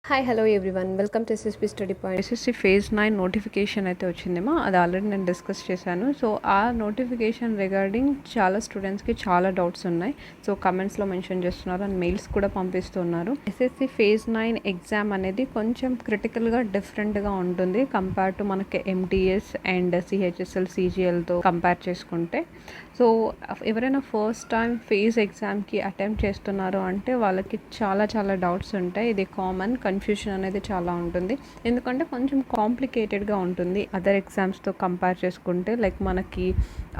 Hi hello everyone welcome to SSP study point. SSC phase 9 notification అయితే వచ్చిందేమో అది already నేను డిస్కస్ చేశాను. సో ఆ నోటిఫికేషన్ రిగార్డింగ్ చాలా స్టూడెంట్స్కి చాలా డౌట్స్ ఉన్నాయి. సో కమెంట్స్లో మెన్షన్ చేస్తున్నారు అండ్ మెయిల్స్ కూడా పంపిస్తున్నారు. ఎస్ఎస్సి ఫేజ్ 9 ఎగ్జామ్ అనేది కొంచెం క్రిటికల్గా డిఫరెంట్గా ఉంటుంది కంపేర్ టు మనకి ఎంటీఎస్ అండ్ సిహెచ్ఎస్ఎల్ సిజిఎల్తో కంపేర్ చేసుకుంటే. సో ఎవరైనా ఫస్ట్ టైం ఫేజ్ ఎగ్జామ్కి అటెంప్ట్ చేస్తున్నారు అంటే వాళ్ళకి చాలా డౌట్స్ ఉంటాయి. ఇది కామన్, కన్ఫ్యూషన్ అనేది చాలా ఉంటుంది ఎందుకంటే కొంచెం కాంప్లికేటెడ్గా ఉంటుంది అదర్ ఎగ్జామ్స్తో కంపేర్ చేసుకుంటే. లైక్ మనకి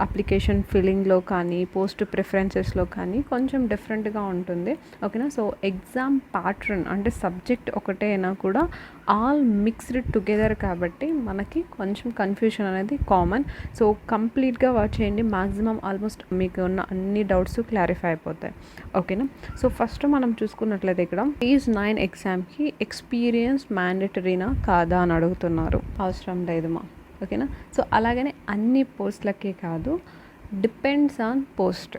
అప్లికేషన్ ఫిల్లింగ్లో కానీ పోస్ట్ ప్రిఫరెన్సెస్లో కానీ కొంచెం డిఫరెంట్గా ఉంటుంది. ఓకేనా. సో ఎగ్జామ్ ప్యాటర్న్ అంటే సబ్జెక్ట్ ఒకటే అయినా కూడా ఆల్ మిక్స్డ్ టుగెదర్ కాబట్టి మనకి కొంచెం కన్ఫ్యూషన్ అనేది కామన్. సో కంప్లీట్గా వాచ్ చేయండి, మ్యాక్సిమం ఆల్మోస్ట్ మీకు ఉన్న అన్ని డౌట్స్ క్లారిఫై అయిపోతాయి. ఓకేనా. సో ఫస్ట్ మనం చూసుకున్నట్లయితే ఇక్కడ ఫేజ్ 9 ఎగ్జామ్కి ఎక్స్పీరియన్స్ మ్యాండేటరీనా కాదా అని అడుగుతున్నారు. అవసరం లేదు మా. ఓకేనా. సో అలాగనే అన్ని పోస్ట్లకే కాదు, డిపెండ్స్ ఆన్ పోస్ట్.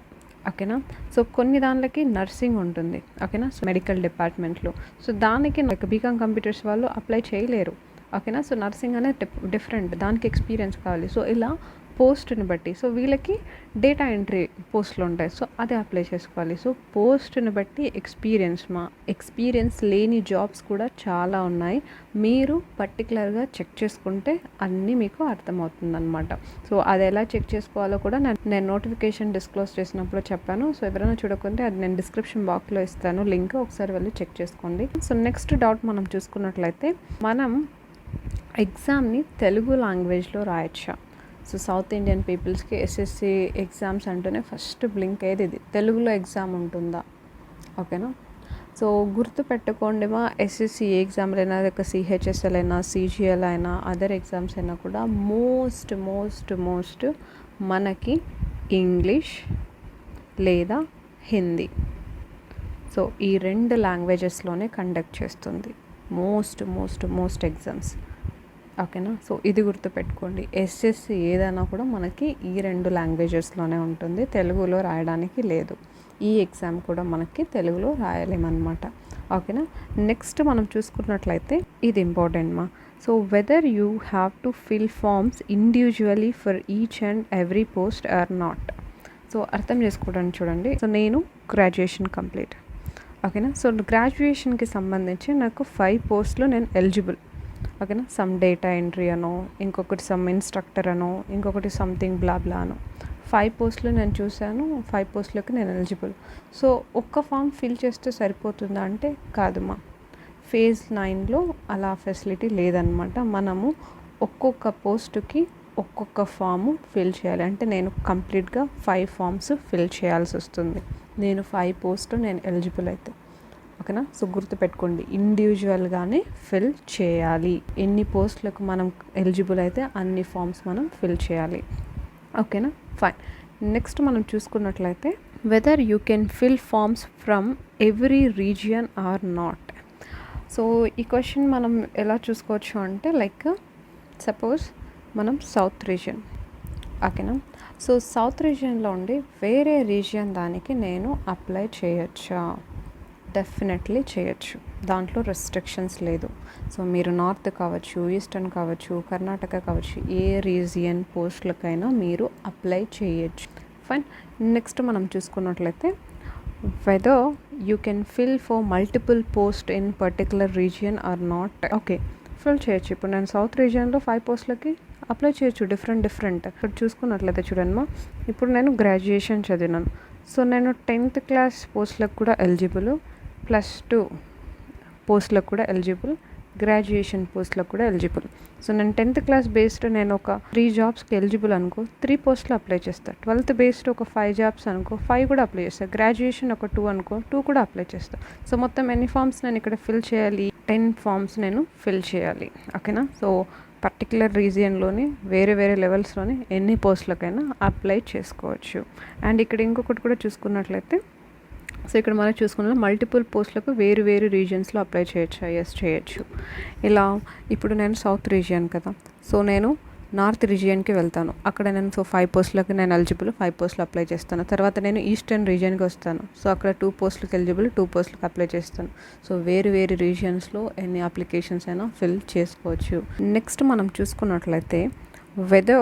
ఓకేనా. సో కొన్ని దానిలకి నర్సింగ్ ఉంటుంది. ఓకేనా. సో మెడికల్ డిపార్ట్మెంట్లో సో దానికి బీకామ్ కంప్యూటర్స్ వాళ్ళు అప్లై చేయలేరు. ఓకేనా. సో నర్సింగ్ అనేది డిఫరెంట్, దానికి ఎక్స్పీరియన్స్ కావాలి. సో ఇలా పోస్ట్ని బట్టి సో వీళ్ళకి డేటా ఎంట్రీ పోస్టులు ఉంటాయి, సో అది అప్లై చేసుకోవాలి. సో పోస్ట్ని బట్టి ఎక్స్పీరియన్స్ లేని జాబ్స్ కూడా చాలా ఉన్నాయి. మీరు పర్టికులర్గా చెక్ చేసుకుంటే అన్నీ మీకు అర్థమవుతుంది అనమాట. సో అది ఎలా చెక్ చేసుకోవాలో కూడా నేను నోటిఫికేషన్ డిస్క్లోజ్ చేసినప్పుడు చెప్పాను. సో ఎవరైనా చూడకుంటే అది నేను డిస్క్రిప్షన్ బాక్స్లో ఇస్తాను లింక్, ఒకసారి వెళ్ళి చెక్ చేసుకోండి. సో నెక్స్ట్ డౌట్ మనం చూసుకున్నట్లయితే మనం ఎగ్జామ్ని తెలుగు లాంగ్వేజ్లో రాయొచ్చా? సో సౌత్ ఇండియన్ పీపుల్స్కి ఎస్ఎస్సి ఎగ్జామ్స్ అంటూనే ఫస్ట్ బ్లింక్ అయ్యేది ఇది, తెలుగులో ఎగ్జామ్ ఉంటుందా? ఓకేనా. సో గుర్తు పెట్టుకోండి మా, ఎస్ఎస్సి ఎగ్జామ్లు అయినా లేక సిహెచ్ఎస్ఎల్ అయినా సిజిఎల్ అయినా అదర్ ఎగ్జామ్స్ అయినా కూడా మోస్ట్ మనకి ఇంగ్లీష్ లేదా హిందీ, సో ఈ రెండు లాంగ్వేజెస్లోనే కండక్ట్ చేస్తుంది మోస్ట్ ఎగ్జామ్స్. ఓకేనా. సో ఇది గుర్తుపెట్టుకోండి, ఎస్ఎస్సి ఏదైనా కూడా మనకి ఈ రెండు లాంగ్వేజెస్లోనే ఉంటుంది, తెలుగులో రాయడానికి లేదు. ఈ ఎగ్జామ్ కూడా మనకి తెలుగులో రాయలేమన్నమాట. ఓకేనా. నెక్స్ట్ మనం చూసుకున్నట్లయితే ఇది ఇంపార్టెంట్ మా. So whether you have to fill forms individually for each and every post or not. So అర్థం చేసుకోవడానికి చూడండి. సో నేను గ్రాడ్యుయేషన్ కంప్లీట్. ఓకేనా. సో గ్రాడ్యుయేషన్కి సంబంధించి నాకు 5 పోస్టులు నేను ఎలిజిబుల్. ఓకేనా. సమ్ డేటా ఎంట్రీ అనో, ఇంకొకటి సమ్ ఇన్స్ట్రక్టర్ అనో, ఇంకొకటి సంథింగ్ బ్లా అనో 5 పోస్టులు నేను చూశాను. 5 పోస్టులకు నేను ఎలిజిబుల్. సో ఒక్క ఫామ్ ఫిల్ చేస్తే సరిపోతుందా అంటే కాదు మా, ఫేజ్ 9లో అలా ఫెసిలిటీ లేదనమాట. మనము ఒక్కొక్క పోస్టుకి ఒక్కొక్క ఫాము ఫిల్ చేయాలి. అంటే నేను కంప్లీట్గా 5 ఫామ్స్ ఫిల్ చేయాల్సి వస్తుంది. నేను 5 పోస్టు నేను ఎలిజిబుల్ అయితే. ఓకేనా. సో గుర్తుపెట్టుకోండి, ఇండివిజువల్గానే ఫిల్ చేయాలి. ఎన్ని పోస్టులకు మనం ఎలిజిబుల్ అయితే అన్ని ఫామ్స్ మనం ఫిల్ చేయాలి. ఓకేనా. ఫైన్. నెక్స్ట్ మనం చూసుకున్నట్లయితే whether you can fill forms from every region or not. So ఈ క్వశ్చన్ మనం ఎలా చూసుకోవచ్చు అంటే లైక్ సపోజ్ మనం సౌత్ రీజియన్. ఓకేనా. సో సౌత్ రీజియన్లో ఉండి వేరే రీజియన్ దానికి నేను అప్లై చేయొచ్చా? డెఫినెట్లీ చేయొచ్చు, దాంట్లో రెస్ట్రిక్షన్స్ లేదు. సో మీరు నార్త్ కావచ్చు, ఈస్టర్న్ కావచ్చు, కర్ణాటక కావచ్చు, ఏ రీజియన్ పోస్టులకైనా మీరు అప్లై చేయొచ్చు. ఫైన్. నెక్స్ట్ మనం చూసుకున్నట్లయితే whether you can fill for multiple post in particular region or not. Okay, fill చేయొచ్చు. ఇప్పుడు నేను సౌత్ రీజియన్లో 5 పోస్టులకి అప్లై చేయొచ్చు, డిఫరెంట్. ఇక్కడ చూసుకున్నట్లయితే చూడమ్మా, ఇప్పుడు నేను గ్రాడ్యుయేషన్ చదివినాను. సో నేను 10th క్లాస్ పోస్టులకు కూడా ఎలిజిబుల్, +2 పోస్టులకు కూడా ఎలిజిబుల్, గ్రాడ్యుయేషన్ పోస్టులకు కూడా ఎలిజిబుల్. సో నేను 10th క్లాస్ బేస్డ్ నేను ఒక 3 జాబ్స్కి ఎలిజిబుల్ అనుకో, 3 పోస్టులు అప్లై చేస్తాను. 12th బేస్డ్ ఒక 5 జాబ్స్ అనుకో, 5 కూడా అప్లై చేస్తాను. గ్రాడ్యుయేషన్ ఒక 2 అనుకో, 2 కూడా అప్లై చేస్తాను. సో మొత్తం ఎన్ని ఫామ్స్ నేను ఇక్కడ ఫిల్ చేయాలి? 10 ఫామ్స్ నేను ఫిల్ చేయాలి. ఓకేనా. సో పర్టికులర్ రీజియన్లోని వేరే లెవెల్స్లోని ఎన్ని పోస్టులకైనా అప్లై చేసుకోవచ్చు. అండ్ ఇక్కడ ఇంకొకటి కూడా చూసుకున్నట్లయితే, సో ఇక్కడ మనం చూసుకున్న మల్టిపుల్ పోస్టులకు వేరు రీజియన్స్లో అప్లై చేయొచ్చు. ఎస్ చేయొచ్చు. ఇలా ఇప్పుడు నేను సౌత్ రీజియన్ కదా, సో నేను నార్త్ రీజియన్కి వెళ్తాను. అక్కడ నేను 5 పోస్టులకి నేను ఎలిజిబుల్, 5 పోస్టులు అప్లై చేస్తాను. తర్వాత నేను ఈస్టర్న్ రీజియన్కి వస్తాను. సో అక్కడ 2 పోస్టులకి ఎలిజిబుల్, 2 పోస్టులకి అప్లై చేస్తాను. సో వేరు రీజియన్స్లో ఎన్ని అప్లికేషన్స్ అయినా ఫిల్ చేసుకోవచ్చు. నెక్స్ట్ మనం చూసుకున్నట్లయితే whether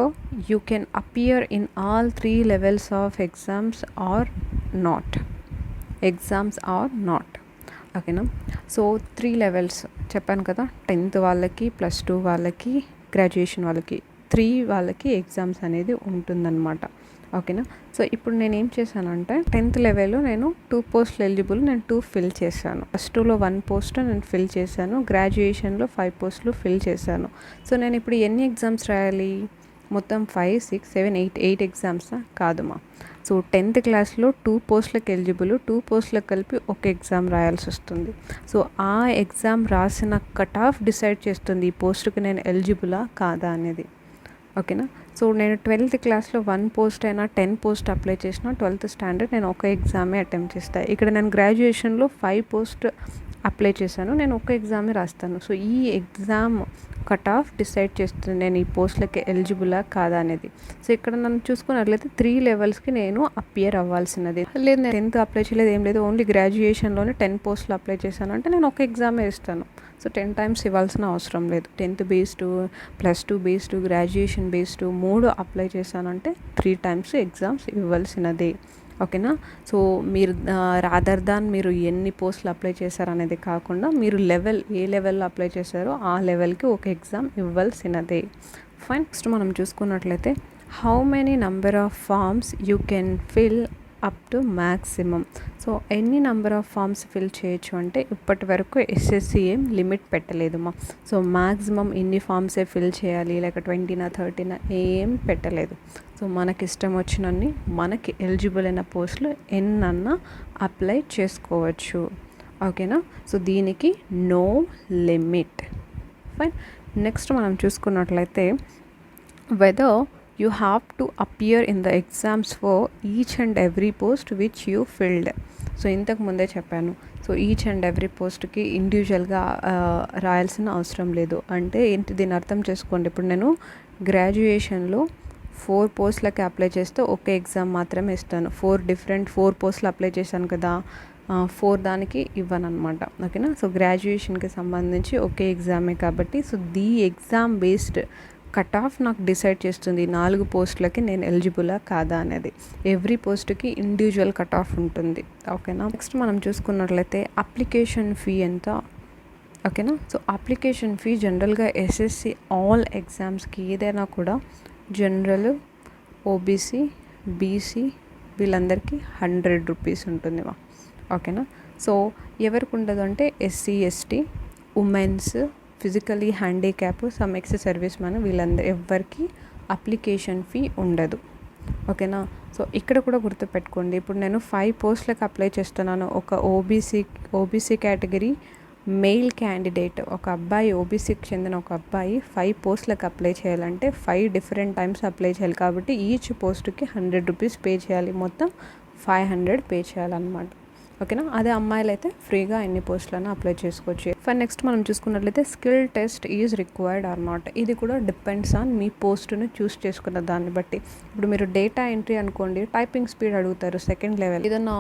you can appear in all 3 levels of exams or not. ఓకేనా. సో 3 లెవెల్స్ చెప్పాను కదా, 10th వాళ్ళకి, +2 వాళ్ళకి, గ్రాడ్యుయేషన్ వాళ్ళకి, 3 వాళ్ళకి ఎగ్జామ్స్ అనేది ఉంటుందన్నమాట. ఓకేనా. సో ఇప్పుడు నేను ఏం చేశానంటే 10th లెవెల్లో నేను 2 పోస్టులు ఎలిజిబుల్, నేను 2 ఫిల్ చేశాను. +2లో 1 పోస్ట్ నేను ఫిల్ చేశాను. గ్రాడ్యుయేషన్లో 5 పోస్టులు ఫిల్ చేశాను. సో నేను ఇప్పుడు ఎన్ని ఎగ్జామ్స్ రాయాలి? మొత్తం 5, 6, 7, 8 ఎగ్జామ్సా? కాదుమా. సో 10th క్లాస్లో 2 పోస్టులకు ఎలిజిబుల్, 2 పోస్టులకు కలిపి ఒక ఎగ్జామ్ రాయాల్సి వస్తుంది. సో ఆ ఎగ్జామ్ రాసిన కట్ ఆఫ్ డిసైడ్ చేస్తుంది ఈ పోస్టుకి నేను ఎలిజిబులా కాదా అనేది. ఓకేనా. సో నేను 12th క్లాస్లో 1 పోస్ట్ అయినా 10 పోస్ట్ అప్లై చేసిన 12th స్టాండర్డ్ నేను ఒక ఎగ్జామే అటెంప్ట్ చేస్తాను. ఇక్కడ నేను గ్రాడ్యుయేషన్లో 5 పోస్ట్ అప్లై చేశాను, నేను ఒక ఎగ్జామే రాస్తాను. సో ఈ ఎగ్జామ్ కట్ ఆఫ్ డిసైడ్ చేస్తుంది నేను ఈ పోస్టులకి ఎలిజిబులా కాదా అనేది. సో ఇక్కడ నన్ను చూసుకున్నట్లయితే 3 లెవెల్స్కి నేను అపియర్ అవ్వాల్సినది లేదు. నేను 10th అప్లై చేయలేదు, ఏం లేదు, ఓన్లీ గ్రాడ్యుయేషన్లోనే 10 పోస్టులు అప్లై చేశాను అంటే నేను ఒక ఎగ్జామే ఇస్తాను. సో 10 టైమ్స్ ఇవ్వాల్సిన అవసరం లేదు. 10th based, +2 based, graduation based 3 apply చేశానంటే 3 టైమ్స్ ఎగ్జామ్స్ ఇవ్వాల్సినదే. ఓకేనా. సో మీరు రాదర్ దాన్ మీరు ఎన్ని పోస్టులు అప్లై చేశారనేది కాకుండా మీరు ఏ లెవెల్లో అప్లై చేశారో ఆ లెవెల్కి ఒక ఎగ్జామ్ ఇవ్వాల్సినదే. ఫైన్. నెక్స్ట్ మనం చూసుకున్నట్లయితే how many number of forms you can fill up to maximum. So ఎన్ని నెంబర్ ఆఫ్ ఫార్మ్స్ ఫిల్ చేయొచ్చు అంటే ఇప్పటి వరకు ఎస్ఎస్సి ఏం లిమిట్ పెట్టలేదుమా. సో మ్యాక్సిమం ఇన్ని ఫార్మ్సే ఫిల్ చేయాలి, లేక 20నా 30నా ఏం పెట్టలేదు. సో మనకి ఇష్టం వచ్చినన్ని మనకి ఎలిజిబుల్ అయిన పోస్టులు ఎన్నన్నా అప్లై చేసుకోవచ్చు. ఓకేనా. సో దీనికి నో లిమిట్. ఫైన్. నెక్స్ట్ మనం చూసుకున్నట్లయితే weather you have to appear in the exams for each and every post which you filled. So ఇంతకు ముందే చెప్పాను. సో ఈచ్ అండ్ ఎవ్రీ పోస్ట్కి ఇండివిజువల్గా రాయాల్సిన అవసరం లేదు. అంటే ఏంటి, దీన్ని అర్థం చేసుకోండి. ఇప్పుడు నేను గ్రాడ్యుయేషన్లో 4 పోస్టులకి అప్లై చేస్తే ఒక ఎగ్జామ్ మాత్రమే ఇస్తాను. 4 పోస్టులు అప్లై చేశాను కదా, 4 దానికి ఇవ్వను అనమాట. ఓకేనా. సో గ్రాడ్యుయేషన్కి సంబంధించి ఒకే ఎగ్జామే కాబట్టి so exam based cut off నాకు డిసైడ్ చేస్తుంది 4 పోస్టులకి నేను ఎలిజిబులా కాదా అనేది. ఎవ్రీ పోస్ట్కి ఇండివిజువల్ కట్ ఆఫ్ ఉంటుంది. ఓకేనా. నెక్స్ట్ మనం చూసుకున్నట్లయితే అప్లికేషన్ ఫీ ఎంత. ఓకేనా. సో అప్లికేషన్ ఫీ జనరల్గా ఎస్ఎస్సి ఆల్ ఎగ్జామ్స్కి ఏదైనా కూడా జనరల్, ఓబీసీ, బీసీ వీళ్ళందరికీ 100 రూపీస్ ఉంటుంది. ఓకేనా. సో ఎవరికి ఉండదు అంటే SC, ST, women's, physically handicap, some ex service man వీళ్ళందరూ ఎవ్వరికి అప్లికేషన్ ఫీ ఉండదు. ఓకేనా. సో ఇక్కడ కూడా గుర్తుపెట్టుకోండి. ఇప్పుడు నేను 5 పోస్టులకు అప్లై చేస్తున్నాను. ఒక ఓబీసీ కేటగిరీ మెయిల్ క్యాండిడేట్, ఒక అబ్బాయి, ఓబీసీకి చెందిన ఒక అబ్బాయి 5 పోస్టులకు అప్లై చేయాలంటే 5 డిఫరెంట్ టైమ్స్ అప్లై చేయాలి. కాబట్టి ఈచ్ పోస్ట్కి 100 రూపీస్ పే చేయాలి. మొత్తం 500 పే చేయాలన్నమాట. ఓకేనా. అదే అమ్మాయిలు అయితే ఫ్రీగా ఎన్ని పోస్టులను అప్లై చేసుకోవచ్చు. ఫర్ నెక్స్ట్ మనం చూసుకున్నట్లయితే skill test is required or not. ఇది కూడా డిపెండ్స్ ఆన్ మీ పోస్ట్ని చూస్ చేసుకున్న దాన్ని బట్టి. ఇప్పుడు మీరు డేటా ఎంట్రీ అనుకోండి, టైపింగ్ స్పీడ్ అడుగుతారు 2nd లెవెల్. ఏదన్నా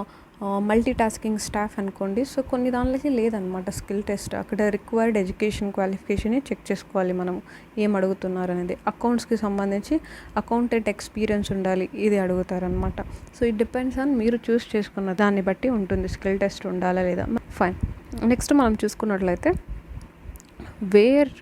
మల్టీ టాస్కింగ్ స్టాఫ్ అనుకోండి, సో కొన్ని దానిలోకి లేదనమాట స్కిల్ టెస్ట్. అక్కడ రిక్వైర్డ్ ఎడ్యుకేషన్ క్వాలిఫికేషన్ చెక్ చేసుకోవాలి మనం ఏం అడుగుతున్నారు అనేది. అకౌంట్స్కి సంబంధించి అకౌంటెంట్ ఎక్స్పీరియన్స్ ఉండాలి, ఇది అడుగుతారనమాట. సో ఇట్ డిపెండ్స్ ఆన్ మీరు చూస్ చేసుకున్న దాన్ని బట్టి ఉంటుంది స్కిల్ టెస్ట్ ఉండాలా లేదా. ఫైన్. నెక్స్ట్ మనం చూసుకున్నట్లయితే where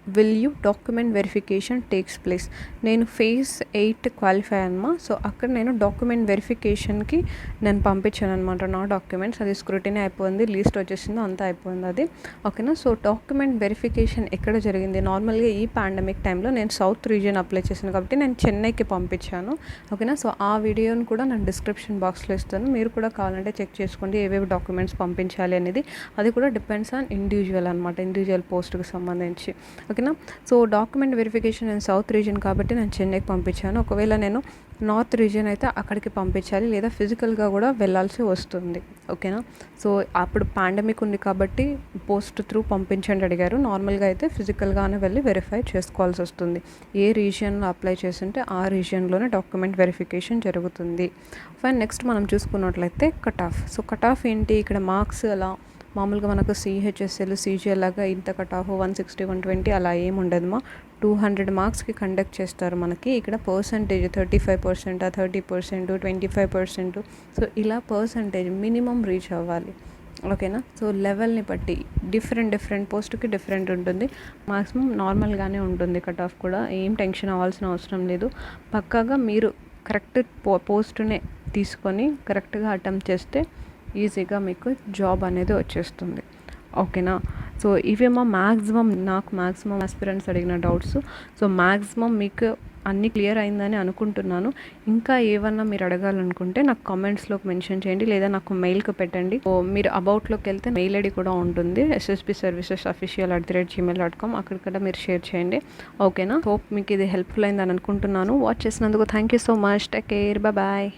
will you document verification takes place. నేను phase 8 క్వాలిఫై అన్నమా. సో అక్కడ నేను డాక్యుమెంట్ వెరిఫికేషన్కి నేను పంపించాను అనమాట నా డాక్యుమెంట్స్. అది స్క్రూటినీ అయిపోయింది, లిస్ట్ వచ్చేసింది, అంతా అయిపోయింది అది. ఓకేనా. సో డాక్యుమెంట్ వెరిఫికేషన్ ఎక్కడ జరిగింది, నార్మల్గా ఈ పాండమిక్ టైంలో నేను సౌత్ రీజియన్ అప్లై చేశాను కాబట్టి నేను చెన్నైకి పంపించాను. ఓకేనా. సో ఆ వీడియోని కూడా నేను డిస్క్రిప్షన్ బాక్స్లో ఇస్తాను, మీరు కూడా కావాలంటే చెక్ చేసుకోండి ఏవేవి డాక్యుమెంట్స్ పంపించాలి అనేది. అది కూడా డిపెండ్స్ ఆన్ ఇండివిజువల్ అనమాట, ఇండివిజువల్ పోస్ట్కి సంబంధించి. ఓకేనా. సో డాక్యుమెంట్ వెరిఫికేషన్ నేను సౌత్ రీజియన్ కాబట్టి నేను చెన్నైకి పంపించాను. ఒకవేళ నేను నార్త్ రీజియన్ అయితే అక్కడికి పంపించాలి, లేదా ఫిజికల్గా కూడా వెళ్ళాల్సి వస్తుంది. ఓకేనా. సో అప్పుడు పాండమిక్ ఉంది కాబట్టి పోస్ట్ త్రూ పంపించండి అడిగారు. నార్మల్గా అయితే ఫిజికల్గానే వెళ్ళి వెరిఫై చేసుకోవాల్సి వస్తుంది. ఏ రీజియన్లో అప్లై చేస్తుంటే ఆ రీజియన్లోనే డాక్యుమెంట్ వెరిఫికేషన్ జరుగుతుంది. ఫైన్. నెక్స్ట్ మనం చూసుకున్నట్లయితే cut off. So cut off ఏంటి, ఇక్కడ మార్క్స్ అలా మామూలుగా మనకు సిహెచ్ఎస్ఎల్ సిజిఎల్ లాగా ఇంత కట్ ఆఫ్ 160 120 అలా ఏమి ఉండదు మా. 200 మార్క్స్కి కండక్ట్ చేస్తారు మనకి. ఇక్కడ పర్సంటేజ్ 35%, 30%, 25%. సో ఇలా పర్సంటేజ్ మినిమం రీచ్ అవ్వాలి. ఓకేనా. సో లెవెల్ని బట్టి డిఫరెంట్ పోస్ట్కి డిఫరెంట్ ఉంటుంది. మాక్సిమం నార్మల్గానే ఉంటుంది కట్ ఆఫ్ కూడా. ఏం టెన్షన్ అవ్వాల్సిన అవసరం లేదు. పక్కాగా మీరు కరెక్ట్ పోస్ట్నే తీసుకొని కరెక్ట్గా అటెంప్ట్ చేస్తే ఈజీగా మీకు జాబ్ అనేది వచ్చేస్తుంది. ఓకేనా. సో ఇవేమో నాకు మ్యాక్సిమం ఆస్పిరెంట్స్ అడిగిన డౌట్స్. సో మ్యాక్సిమం మీకు అన్నీ క్లియర్ అయిందని అనుకుంటున్నాను. ఇంకా ఏమన్నా మీరు అడగాలనుకుంటే నాకు కామెంట్స్లోకి మెన్షన్ చేయండి, లేదా నాకు మెయిల్కి పెట్టండి. సో మీరు అబౌట్లోకి వెళ్తే మెయిల్ ఐడి కూడా ఉంటుంది, ssbservices@gmail.com. అక్కడ కూడా మీరు షేర్ చేయండి. ఓకేనా. హోప్ మీకు ఇది హెల్ప్ఫుల్ అయిందని అనుకుంటున్నాను. వాచ్ చేసినందుకు thank you so much. Take care. Bye.